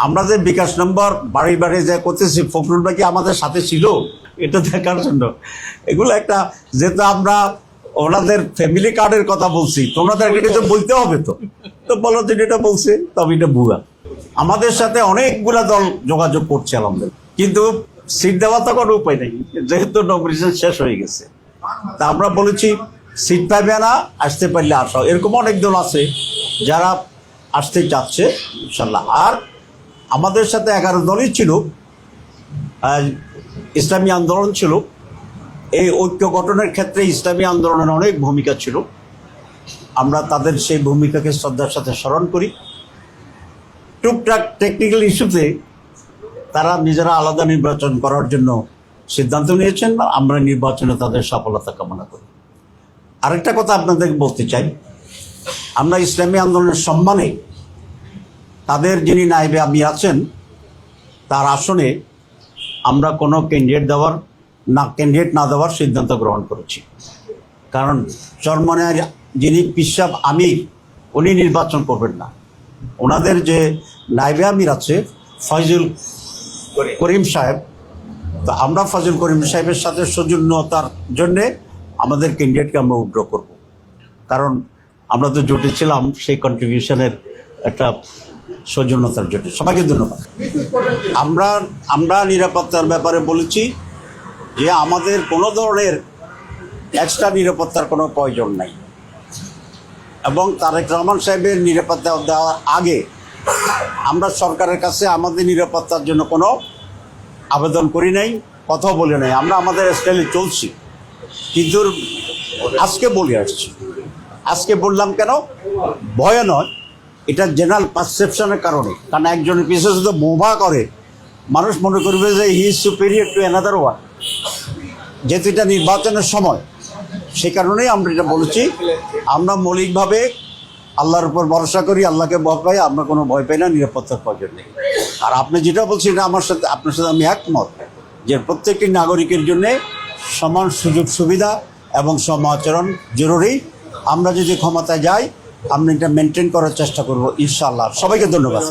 আমরা যে বিকাশ নম্বর বাড়ি বাড়ি যে করতেছি, ফখরুল ভাই কি আমাদের সাথে ছিল এটা দেখার জন্য? এগুলো একটা, যেহেতু আমরা ওনাদের ফ্যামিলি কার্ডের কথা বলছি, তোমাদের কিছু বলতে হবে তো, তো বলো যে এটা বলছে, তবে এটা ভুয়া। আমাদের সাথে অনেকগুলা দল যোগাযোগ করছে আমাদের, কিন্তু সিট দেওয়া তো কোনো উপায় নেই, যেহেতু নমিনেশন শেষ হয়ে গেছে। তা আমরা বলেছি সিট পাইবে না, আসতে পারলে আসো। এরকম অনেক দল আছে যারা আসতে চাচ্ছে ইনশাল্লাহ। আর আমাদের সাথে 11 দলই ছিল, ইসলামী আন্দোলন ছিল। এই ঐক্য গঠনের ক্ষেত্রে ইসলামী আন্দোলনের অনেক ভূমিকা ছিল, আমরা তাদের সেই ভূমিকাকে শ্রদ্ধার সাথে স্মরণ করি। টুকটাক টেকনিক্যাল ইস্যুতে তারা নিজেরা আলাদা নির্বাচন করার জন্য সিদ্ধান্ত নিয়েছেন, আমরা নির্বাচনে তাদের সফলতা কামনা করি। আরেকটা কথা আপনাদের বলতে চাই, আমরা ইসলামী আন্দোলনের সম্মানে তাদের যিনি নায়েবে আমির আছেন তার আসনে আমরা কোনো ক্যান্ডিডেট না দেওয়ার সিদ্ধান্ত গ্রহণ করেছি। কারণ চরমনের যিনি পিসাব আমির উনি নির্বাচন করবেন না, ওনাদের যে নায়েবে আমির আছে ফয়জুল করিম সাহেব, তো আমরা ফয়জুল করিম সাহেবের সাথে সৌজন্যতার জন্যে আমাদের ক্যান্ডিডেটকে আমরা উইথড্র করব। কারণ আমরা তো জুটেছিলাম সেই কন্ট্রিবিউশনের একটা সৌজন্যতার জন্য। সবাইকে ধন্যবাদ। আমরা নিরাপত্তার ব্যাপারে বলেছি যে আমাদের কোনো ধরনের এক্সট্রা নিরাপত্তার কোনো প্রয়োজন নাই, এবং তারেক রহমান সাহেবের নিরাপত্তা দেওয়ার আগে আমরা সরকারের কাছে আমাদের নিরাপত্তার জন্য কোনো আবেদন করি নাই, কথাও বলি নাই। আমরা আমাদের স্টাইলে চলছি, কিন্তু আজকে বলে আসছি। আজকে বললাম কেন? ভয় নয়, এটা জেনারেল পারসেপশনের কারণে। কারণ একজনের পিছনে যদি মোভা করে মানুষ মনে করবে যে he is superior to another one, যেহেতু এটা নির্বাচনের সময়, সেই কারণেই আমরা এটা বলেছি। আমরা মৌলিকভাবে আল্লাহর উপর ভরসা করি, আল্লাহকে ভয় পাই, আমরা কোনো ভয় পাই না, নিরাপত্তার প্রয়োজন নেই। আর আপনি যেটা বলছেন এটা আপনার সাথে আমি একমত, যে প্রত্যেকটি নাগরিকের জন্যে সমান সুযোগ সুবিধা এবং সম আচরণ জরুরি। আমরা যদি ক্ষমতায় যাই আমরা এটা মেনটেন করার চেষ্টা করব ইনশাআল্লাহ। সবাইকে ধন্যবাদ।